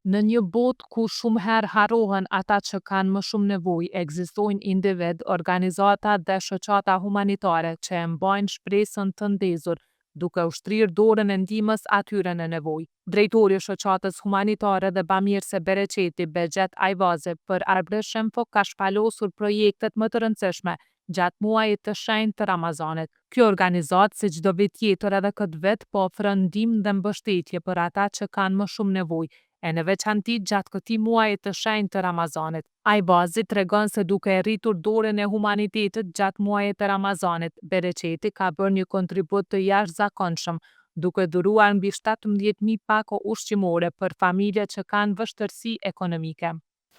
Në një botë ku shumë herë harrohen ata që kanë më shumë nevojë, ekzistojnë individ, organizata dhe shoqata humanitare që e mbajnë shpresën të ndezur, duke ushtrirë dorën e ndihmës atyre në nevojë. Drejtori i shoqatës humanitare dhe bamirëse Bereqeti, Behxhet Ajvazi, për Arbreshëm ka shpalosur projektet më të rëndësishme gjatë muajit të shenjtë të Ramazanit. Kjo organizatë, si çdo vit tjetër edhe këtë vit, po ofron ndihmë dhe mbështetje për ata që kanë më shumë nevojë, e në veçanti gjatë këtij muaji të shenjtë të Ramazanit. Ajvazi tregon se duke e rritur dorën e humanitetit gjatë muajit të Ramazanit, Bereqeti ka bërë një kontribut të jashtëzakonshëm, duke dhuruar mbi 17.000 pako ushqimore për familje që kanë vështirësi ekonomike.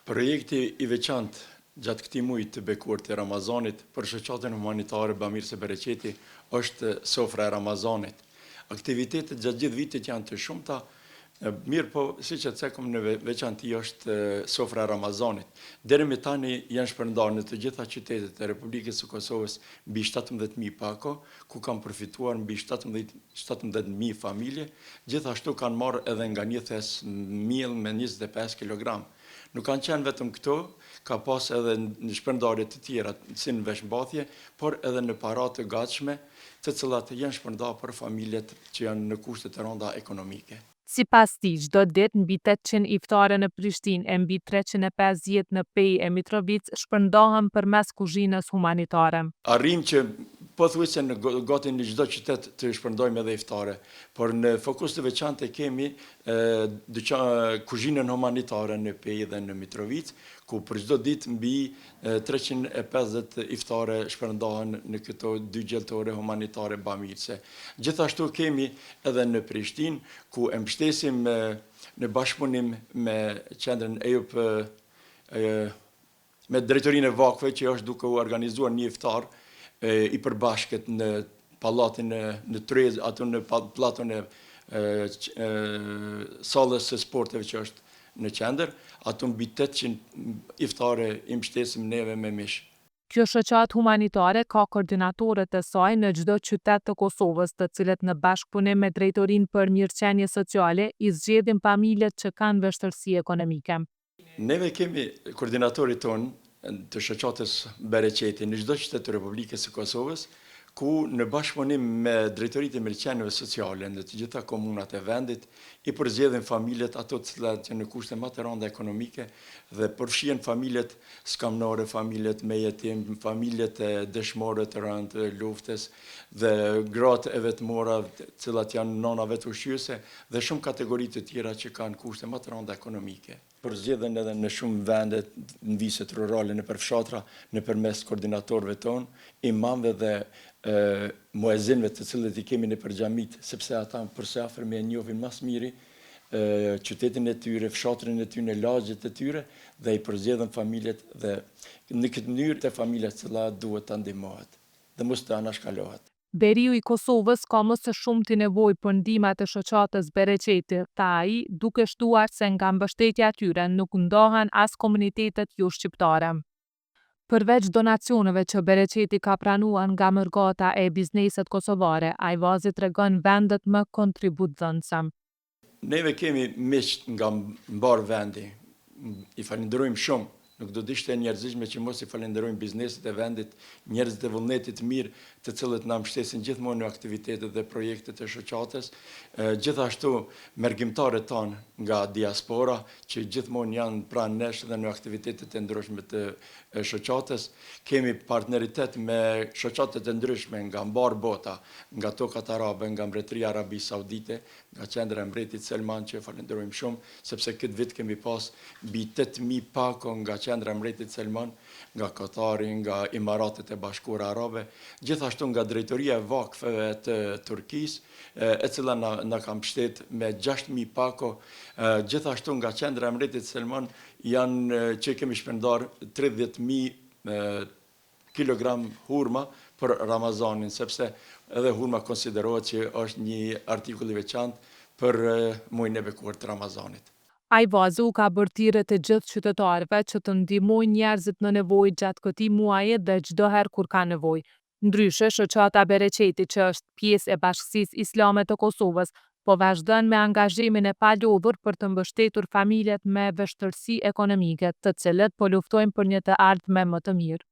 Projekti i veçantë gjatë këtij muaji të bekuar të Ramazanit për shoqatën humanitare Bamirëse Bereqeti është sofra e Ramazanit. Aktivitetet gjatë gjithë vitit janë të shumta, mirë po, siç e cekëm në veçanti është sofra e Ramazanit. Deri më tani janë shpërndarë në të gjitha qytetet e Republikës së Kosovës mbi 17.000 pako, ku kanë përfituar mbi 17.000 familje, gjithashtu kanë marrë edhe nga një thes miell me 25 kg. Nuk kanë qenë vetëm këto, ka pas edhe në shpërndarje të tjera, si në veshmbathje, por edhe në para të gatshme, të cilat janë shpërndarë për familjet që janë në kushte të rënda ekonomike. Sipas tij, çdo ditë mbi 800 iftare në Prishtinë e mbi 350 në Pejë e Mitrovicë shpërndahen përmes kuzhinës humanitare. Arrim që pothuajse në gati në çdo qytet të shpërndajmë edhe iftare, por në fokus të veçantë kemi kuzhinën humanitare në Pejë dhe në Mitrovicë, ku për çdo ditë mbi 350 iftare shpërndahen në këto dy gjeltore humanitare bamirëse. Gjithashtu kemi edhe në Prishtinë, ku e mbështesim në bashkëpunim me qendrën EUP, me drejtorinë e vakëve që është duke u organizuar një iftar i përbashkët në pallatin në Trez, aty në platon e sallës së sporteve që është në qendër, aty mbi 800 iftare i mbështesim neve me mish. Kjo shoqatë humanitare ka koordinatorët e saj në çdo qytet të Kosovës, të cilët në bashkëpunim me Drejtorinë për Mirëqenie Sociale i zgjedhin familjet që kanë vështirësi ekonomike. Neve kemi koordinatorit tonë të shoqatës Bereqeti në çdo qytet të Republikës së Kosovës, ku në bashkëpunim me Drejtoritë e Mirëqenieve Sociale në të gjitha komunat e vendit i përzgjedhin familjet ato të cilat janë në kushte më të rënda ekonomike dhe përfshihen familjet skamnore, familjet me jetim, familjet e dëshmorëve të rënd të luftës dhe gratë e vetmora, të cilat janë nënave të ushqyese dhe shumë kategori të tjera që kanë kushte më të rënda ekonomike. Përzgjedhen edhe në shumë vende në viset rurale, në përfshatra, nëpërmes koordinatorëve tonë, imamëve dhe muezinëve të cilët i kemi në xhamit, sepse ata përse afërmi e njohin mas miri qytetin e tyre, fshatrin e tyre, lagjet e tyre dhe i përzgjedhen familjet dhe në këtë mënyrë të familjet që duhet të ndihmohet dhe mos të anashkalohet. Veriu i Kosovës ka më së shumti nevojë për ndihmë të shoqatës Bereqeti, tha ai, duke shtuar se nga mbështetja e tyre nuk ndahen as komunitetet jo shqiptare. Përveç donacioneve që Bereqeti ka pranuar nga mërgata e bizneset kosovare, Ajvazi tregon vendet më kontributdhënëse. Neve kemi miq nga mbar vendi, i falenderojmë shumë. Nuk do të ishte njerëzishme që mos i falenderojmë bizneset e vendit, njerëzit e vullnetit mirë, të cilët na mbështesin gjithmonë në aktivitetet dhe projektet e shoqatës, gjithashtu mergjimtarët tanë nga diaspora, që gjithmonë janë pranë nesh dhe në aktivitetet e ndryshme të shoqatës. Kemi partneritet me shoqatet e ndryshme nga mbar bota, nga tokat arabe, nga Mbretëria Arabi Saudite, nga qendra e Mbretit Selman, që falenderojmë shumë, sepse këtë vit kemi pas mbi 8.000 pako nga qendra e Mbretit Selman, nga Katari, nga Imaratet e Bashkuara Arabe, gjithashtu nga Drejtoria e Vakfeve të Turkisë, e cila na ka mbështet me 6.000 pako, gjithashtu nga qendra e Mbretit Selman janë që kemi shpërndar 30.000 kilogram hurma për Ramazanin, sepse edhe hurma konsiderohet që është një artikull i veçantë për muajin e bekuar të Ramazanit. Ajvazi u ka bërë thirrje të gjithë qytetarëve që të ndihmojnë njerëzit në nevojë gjatë këtij muaji dhe çdo herë kur ka nevojë. Ndryshe, shoqata Bereqeti, që është pjesë e Bashkisë Islame të Kosovës, po vazhdon me angazhimin e palodhur për të mbështetur familjet me vështirësi ekonomike, të cilët po luftojnë për një të ardhme më të mirë.